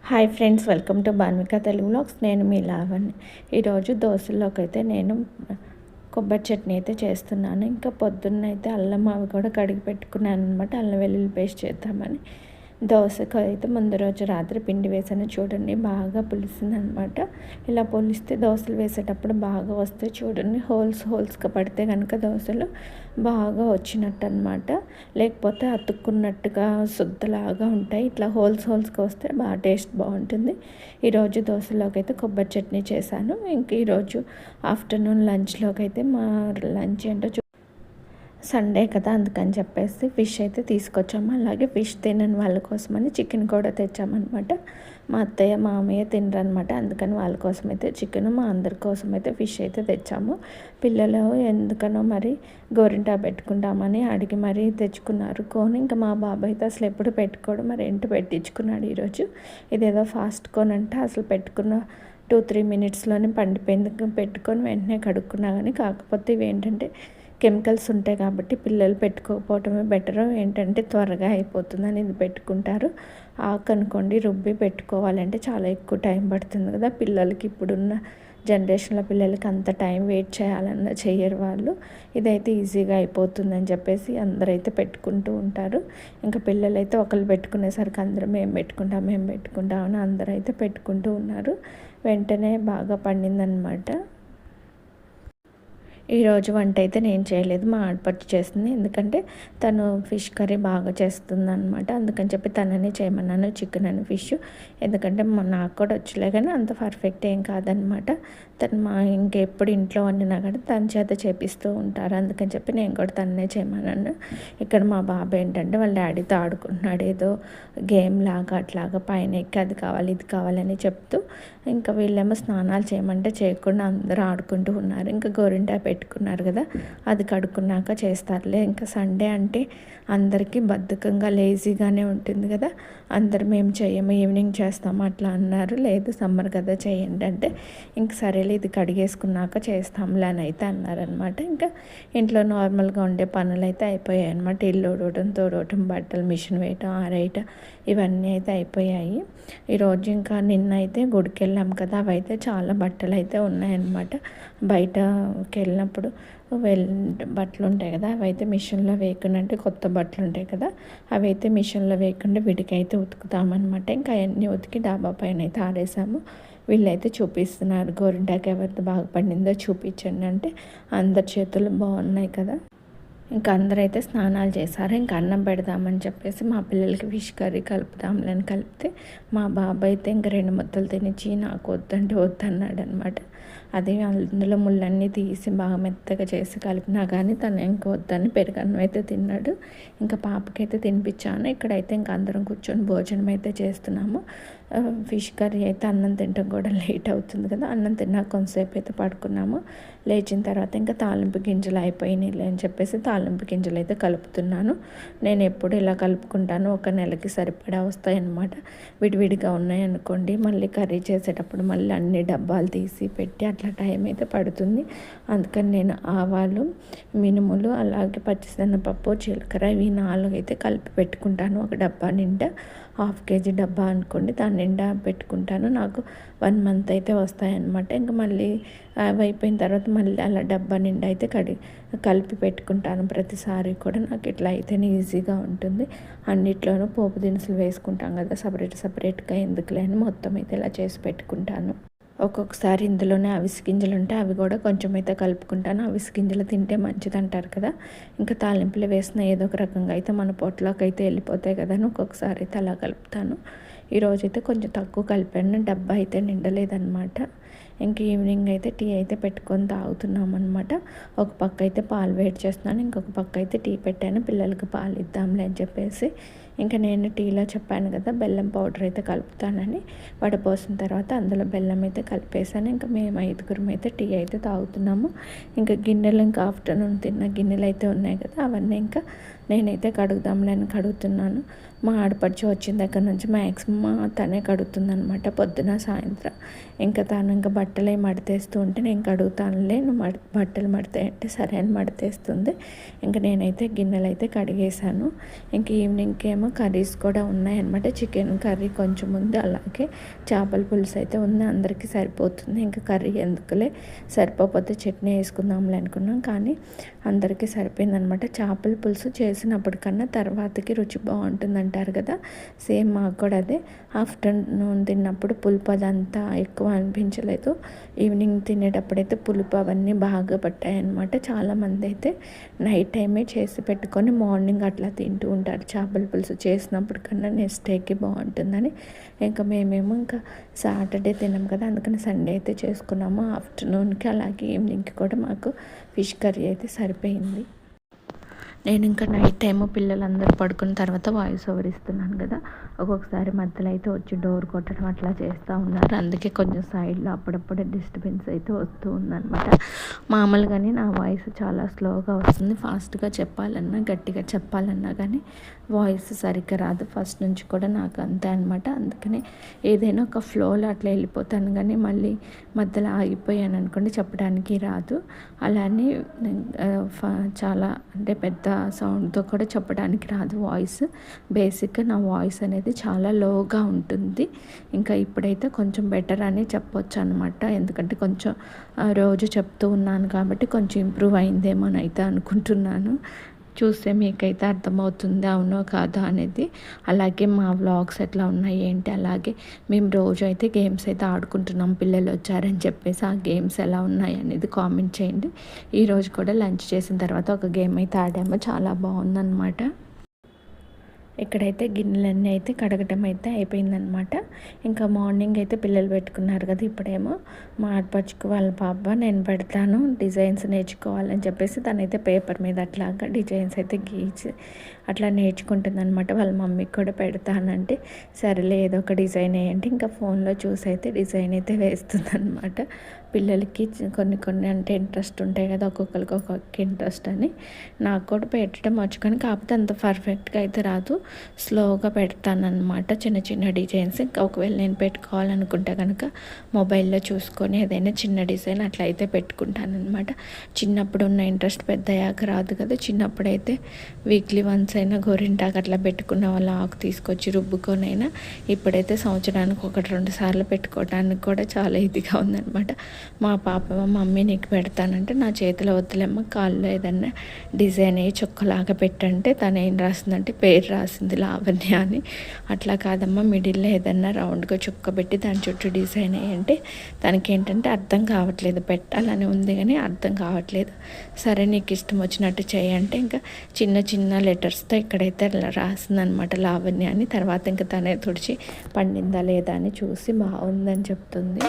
Hi friends, welcome to Banvika Telugu vlogs. నేను మీ లావణ్య. ఈరోజు దోశల్లోకి అయితే నేను కొబ్బరి చట్నీ అయితే చేస్తున్నాను. ఇంకా పొద్దున్నైతే అల్లం అవి కూడా కడిగి పెట్టుకున్నాను అనమాట. అల్లం వెల్లుల్లి పేస్ట్ చేద్దామని దోశకు అయితే ముందు రోజు రాత్రి పిండి వేసాను. చూడండి, బాగా పులిసిందనమాట. ఇలా పులిస్తే దోశలు వేసేటప్పుడు బాగా వస్తాయి. చూడండి, హోల్స్గా పడితే కనుక దోశలు బాగా వచ్చినట్టు అనమాట. లేకపోతే అతుక్కున్నట్టుగా శుద్ధలాగా ఉంటాయి. ఇట్లా హోల్స్గా వస్తే బాగా టేస్ట్ బాగుంటుంది. ఈరోజు దోశలోకి అయితే కొబ్బరి చట్నీ చేశాను. ఇంక ఈరోజు ఆఫ్టర్నూన్ లంచ్లోకి అయితే మా లంచ్ ఏంటో సండే కదా, అందుకని చెప్పేసి ఫిష్ అయితే తీసుకొచ్చాము. అలాగే ఫిష్ తినని వాళ్ళ కోసమని చికెన్ కూడా తెచ్చామన్నమాట. మా అత్తయ్య మామయ్య తినరనమాట, అందుకని వాళ్ళ కోసం అయితే చికెన్, మా అందరి కోసం అయితే ఫిష్ అయితే తెచ్చాము. పిల్లలు ఎందుకనో మరి గోరింటా పెట్టుకుంటామని అడిగి మరీ తెచ్చుకున్నారు కోన్. ఇంకా మా బాబాయ్ అయితే అసలు ఎప్పుడు పెట్టుకోడు, మరి ఏంటి పెట్టించుకున్నాడు ఈరోజు. ఇదేదో ఫాస్ట్ కోన్ అంటే అసలు పెట్టుకున్న 2-3 మినిట్స్లోనే పండిపోయింది. పెట్టుకొని వెంటనే కడుక్కున్నా కానీ, కాకపోతే ఇవి ఏంటంటే కెమికల్స్ ఉంటాయి కాబట్టి పిల్లలు పెట్టుకోకపోవటమే బెటర్. ఏంటంటే త్వరగా అయిపోతుందని ఇది పెట్టుకుంటారు. ఆకు అనుకోండి, రుబ్బి పెట్టుకోవాలంటే చాలా ఎక్కువ టైం పడుతుంది కదా. పిల్లలకి ఇప్పుడున్న జనరేషన్లో పిల్లలకి అంత టైం వెయిట్ చేయాలన్న చెయ్యరు వాళ్ళు. ఇదైతే ఈజీగా అయిపోతుందని చెప్పేసి అందరైతే పెట్టుకుంటూ ఉంటారు. ఇంకా పిల్లలైతే ఒకళ్ళు పెట్టుకునేసరికి అందరూ మేము పెట్టుకుంటాం అని అందరూ అయితే పెట్టుకుంటూ ఉన్నారు. వెంటనే బాగా పండిందనమాట. ఈరోజు వంట అయితే నేను చేయలేదు, మా ఆడపడుచు చేస్తుంది. ఎందుకంటే తను ఫిష్ కర్రీ బాగా చేస్తుంది అనమాట. అందుకని చెప్పి తననే చేయమన్నాను, చికెన్ అని ఫిష్. ఎందుకంటే నాకు కూడా వచ్చలే కానీ అంత పర్ఫెక్ట్ ఏం కాదనమాట. తను ఇంకెప్పుడు ఇంట్లో వండినా కానీ తన చేత చేపిస్తూ ఉంటారు. అందుకని చెప్పి నేను కూడా తననే చేయమన్నాను. ఇక్కడ మా బాబు ఏంటంటే వాళ్ళ డాడీతో ఆడుకుంటున్నాడు. ఏదో గేమ్ లాగా అట్లాగా పైన ఎక్కి అది కావాలి ఇది కావాలని చెప్తూ. ఇంకా వీళ్ళేమో స్నానాలు చేయమంటే చేయకుండా అందరూ ఆడుకుంటూ ఉన్నారు. ఇంకా గోరింటా పెట్టుకున్నారు కదా, అది కడుక్కున్నాక చేస్తారులే. ఇంకా సండే అంటే అందరికీ బద్ధకంగా లేజీగానే ఉంటుంది కదా. అందరు మేము చేయము, ఈవినింగ్ చేస్తాము అట్లా అన్నారు. లేదు సమ్మర్ కదా చేయండి అంటే, ఇంక సరేలే ఇది కడిగేసుకున్నాక చేస్తాంలే అని అయితే అన్నారనమాట. ఇంకా ఇంట్లో నార్మల్గా ఉండే పనులు అయితే అయిపోయాయి అనమాట. ఇల్లు ఊడవటం, తోడవటం, బట్టలు మిషన్ వేయటం, ఆరేయటం ఇవన్నీ అయితే అయిపోయాయి. ఈరోజు ఇంకా నిన్న అయితే గుడికి వెళ్ళాం కదా, అవైతే చాలా బట్టలు అయితే ఉన్నాయన్నమాట. బయటకి వెళ్ళినప్పుడు బట్టలు ఉంటాయి కదా, అవైతే మిషన్లో వేయకుండా, అంటే కొత్త బట్టలు ఉంటాయి కదా, అవి అయితే మిషన్లో వేయకుండా విడికైతే ఉతుకుతామన్నమాట. ఇంకా అవన్నీ ఉతికి డాబా పైన అయితే ఆడేసాము. వీళ్ళైతే చూపిస్తున్నారు గోరింటాకు ఎవరిది బాగా పండిందో చూపించండి అంటే. అందరి చేతులు బాగున్నాయి కదా. ఇంకా అందరైతే స్నానాలు చేశారు. ఇంకా అన్నం పెడదామని చెప్పేసి మా పిల్లలకి ఫిష్ కర్రీ కలుపుదాంలే అని కలిపితే మా బాబాయ్ అయితే ఇంకా 2 ముద్దలు తినిచ్చి నాకు వద్దంటే వద్దన్నాడు అనమాట. అది అందులో ముళ్ళన్నీ తీసి బాగా మెత్తగా చేసి కలిపినా కానీ తను ఇంకా వద్దని పెరుగన్నం అయితే తిన్నాడు. ఇంకా పాపకైతే తినిపించాను. ఇక్కడైతే ఇంకా అందరం కూర్చొని భోజనం అయితే చేస్తున్నాము. ఫిష్ కర్రీ అయితే అన్నం తినడం కూడా లేట్ అవుతుంది కదా. అన్నం తిన్నాక కొంతసేపు అయితే పడుకున్నాము. లేచిన తర్వాత ఇంకా తాలింపు గింజలు అయిపోయినాయి అని చెప్పేసి తాలింపు గింజలు అయితే కలుపుతున్నాను. నేను ఎప్పుడు ఇలా కలుపుకుంటాను, ఒక నెలకి సరిపడా వస్తాయి అన్నమాట. విడివిడిగా ఉన్నాయనుకోండి, మళ్ళీ కర్రీ చేసేటప్పుడు మళ్ళీ అన్ని డబ్బాలు తీసి పెట్టి అట్లా టైం అయితే పడుతుంది. అందుకని నేను ఆవాలు, మినుములు, అలాగే పచ్చిశనగపప్పు, జీలకర్ర ఇవి 4 అయితే కలిపి పెట్టుకుంటాను. ఒక డబ్బా నిండా, 1/2 కేజీ డబ్బా అనుకోండి, దాని నిండా పెట్టుకుంటాను. నాకు 1 మంత్ అయితే వస్తాయన్నమాట. ఇంకా మళ్ళీ అవి అయిపోయిన తర్వాత మళ్ళీ అలా డబ్బా నిండా అయితే కలిపి పెట్టుకుంటాను. ప్రతిసారి కూడా నాకు ఇట్లా అయితేనే ఈజీగా ఉంటుంది. అన్నిట్లోనూ పోపు దినుసులు వేసుకుంటాం కదా, సపరేట్గా ఎందుకులే అని మొత్తం అయితే ఇలా చేసి పెట్టుకుంటాను. ఒక్కొక్కసారి ఇందులోనే అవిసె గింజలు ఉంటే అవి కూడా కొంచెం అయితే కలుపుకుంటాను. అవిసె గింజలు తింటే మంచిది అంటారు కదా. ఇంకా తాలింపులు వేసిన ఏదో ఒక రకంగా అయితే మన పొట్లోకి అయితే వెళ్ళిపోతాయి కదా అని ఒక్కొక్కసారి అయితే అలా కలుపుతాను. ఈరోజైతే కొంచెం తక్కువ కలిపాను, డబ్బా అయితే నిండలేదన్నమాట. ఇంక ఈవినింగ్ అయితే టీ అయితే పెట్టుకొని తాగుతున్నాం అనమాట. ఒక పక్క అయితే పాలు వేడి చేస్తున్నాను, ఇంకొక పక్క అయితే టీ పెట్టాను. పిల్లలకి పాలు ఇద్దాంలే అని చెప్పేసి ఇంకా నేను టీలో చెప్పాను కదా బెల్లం పౌడర్ అయితే కలుపుతానని. వడపోసిన తర్వాత అందులో బెల్లం అయితే కలిపేసాను. ఇంకా మేము 5గురం అయితే టీ అయితే తాగుతున్నాము. ఇంకా గిన్నెలు, ఇంకా ఆఫ్టర్నూన్ తిన్న గిన్నెలు అయితే ఉన్నాయి కదా, అవన్నీ ఇంకా నేనైతే కడుగుదాంలే అని కడుగుతున్నాను. మా ఆడపడుచు వచ్చిన దగ్గర నుంచి మ్యాక్సిమం తనే కడుగుతుందనమాట, పొద్దున సాయంత్రం. ఇంకా తను ఇంకా బట్టలు మడతేస్తూ ఉంటే నేను కడుగుతానులే, నువ్వు బట్టలు మడతాయంటే సరే అని మడతేస్తుంది. ఇంకా నేనైతే గిన్నెలు అయితే కడిగేసాను. ఇంక ఈవినింగ్కి ఏమో కర్రీస్ కూడా ఉన్నాయన్నమాట. చికెన్ కర్రీ కొంచెం ఉంది, అలాగే చేపల పులుసు అయితే ఉంది. అందరికీ సరిపోతుంది. ఇంకా కర్రీ ఎందుకులే, సరిపోతే చట్నీ వేసుకుందాంలే అనుకున్నాం, కానీ అందరికీ సరిపోయిందనమాట. చేపల పులుసు చేసినప్పటికన్నా తర్వాతకి రుచి బాగుంటుంది అంటారు కదా, సేమ్ మాకు కూడా అదే. ఆఫ్టర్నూన్ తిన్నప్పుడు పులుపు అదంతా ఎక్కువ అనిపించలేదు. ఈవినింగ్ తినేటప్పుడైతే పులుపు అవన్నీ బాగా పట్టాయి అనమాట. చాలామంది అయితే నైట్ టైమే చేసి పెట్టుకొని మార్నింగ్ అట్లా తింటూ ఉంటారు. చేపల పులుసు చేసినప్పుడు కన్నా నెక్స్ట్ డేకి బాగుంటుందని. ఇంకా మేమేమో ఇంకా సాటర్డే తిన్నాం కదా, అందుకని సండే అయితే చేసుకున్నాము ఆఫ్టర్నూన్కి, అలాగే ఈవినింగ్కి కూడా మాకు ఫిష్ కర్రీ అయితే సరిపోయింది. నేను ఇంకా నైట్ టైము పిల్లలందరూ పడుకున్న తర్వాత వాయిస్ ఓవర్ ఇస్తున్నాను కదా, ఒక్కొక్కసారి మధ్యలో అయితే వచ్చి డోర్ కొట్టడం అట్లా చేస్తూ ఉన్నారు. అందుకే కొంచెం సైడ్లో అప్పుడప్పుడు డిస్టర్బెన్స్ అయితే వస్తూ ఉందన్నమాట. మామూలుగానే నా వాయిస్ చాలా స్లోగా వస్తుంది. ఫాస్ట్గా చెప్పాలన్నా గట్టిగా చెప్పాలన్నా కానీ వాయిస్ సరిగ్గా రాదు. ఫస్ట్ నుంచి కూడా నాకు అంతే అనమాట. అందుకని ఏదైనా ఒక ఫ్లోలో అట్లా వెళ్ళిపోతాను, కానీ మళ్ళీ మధ్యలో ఆగిపోయాను అనుకోండి చెప్పడానికి రాదు. అలానే చాలా అంటే పెద్ద సౌండ్తో కూడా చెప్పడానికి రాదు వాయిస్. బేసిక్గా నా వాయిస్ అనేది చాలా లోగా ఉంటుంది. ఇంకా ఇప్పుడైతే కొంచెం బెటర్ అని చెప్పొచ్చు అనమాట. ఎందుకంటే కొంచెం రోజు చెప్తూ ఉన్నాను కాబట్టి కొంచెం ఇంప్రూవ్ అయిందేమోనైతే అనుకుంటున్నాను. చూస్తే మీకైతే అర్థమవుతుంది అవునో కాదో అనేది. అలాగే మా వ్లాగ్స్ ఎట్లా ఉన్నాయి ఏంటి, అలాగే మేము రోజు అయితే గేమ్స్ అయితే ఆడుకుంటున్నాం, పిల్లలు వచ్చారని చెప్పేసి ఆ గేమ్స్ ఎలా ఉన్నాయి అనేది కామెంట్ చేయండి. ఈరోజు కూడా లంచ్ చేసిన తర్వాత ఒక గేమ్ అయితే ఆడాము, చాలా బాగుందన్నమాట. ఇక్కడైతే గిన్నెలన్నీ అయితే కడగటం అయితే అయిపోయిందనమాట. ఇంకా మార్నింగ్ అయితే పిల్లలు పెట్టుకున్నారు కదా, ఇప్పుడేమో మా ఆడపడుచుకు వాళ్ళ పాప నేను పెడతాను డిజైన్స్ నేర్చుకోవాలని చెప్పేసి తనైతే పేపర్ మీద అట్లాగా డిజైన్స్ అయితే గీచి అట్లా నేర్చుకుంటుంది అనమాట. వాళ్ళ మమ్మీకి కూడా పెడతానంటే సరేలే ఏదో ఒక డిజైన్ వేయండి, ఇంకా ఫోన్లో చూసి అయితే డిజైన్ అయితే వేస్తుంది అనమాట. పిల్లలకి కొన్ని అంటే ఇంట్రెస్ట్ ఉంటాయి కదా, ఒక్కొక్కరికి ఒక్కొక్క ఇంట్రెస్ట్ అని. నాకు కూడా పెట్టడం వచ్చు, కానీ కాకపోతే అంత పర్ఫెక్ట్గా అయితే రాదు, స్లోగా పెడతానమాట చిన్న చిన్న డిజైన్స్. ఇంకా ఒకవేళ నేను పెట్టుకోవాలనుకుంటే కనుక మొబైల్లో చూసుకొని ఏదైనా చిన్న డిజైన్ అట్లా అయితే పెట్టుకుంటానమాట. చిన్నప్పుడు ఉన్న ఇంట్రెస్ట్ పెద్ద అయ్యాక రాదు కదా. చిన్నప్పుడైతే వీక్లీ వన్స్ అయినా గోరింటాకు అట్లా పెట్టుకున్న వాళ్ళ ఆకు తీసుకొచ్చి రుబ్బుకొనైనా, ఇప్పుడైతే సంవత్సరానికి 1-2 సార్లు పెట్టుకోవడానికి కూడా చాలా ఇదిగా ఉందన్నమాట. మా పాప మమ్మీ నీకు పెడతానంటే నా చేతిలో వద్దులేమ్మ, కాళ్ళు ఏదన్నా డిజైన్ అయ్యి చుక్కలాగా పెట్టంటే తను ఏం రాసిందంటే పేరు రాసింది లావణ్య అని. అట్లా కాదమ్మా మిడిల్లో ఏదన్నా రౌండ్గా చుక్క పెట్టి దాని చుట్టూ డిజైన్ అయ్యంటే తనకి ఏంటంటే అర్థం కావట్లేదు, పెట్టాలని ఉంది కానీ అర్థం కావట్లేదు. సరే నీకు ఇష్టం వచ్చినట్టు చేయంటే ఇంకా చిన్న చిన్న లెటర్స్తో ఇక్కడైతే రాసిందనమాట లావణ్య అని. తర్వాత ఇంకా తనే తుడిచి పండిందా లేదా అని చూసి బాగుందని చెప్తుంది.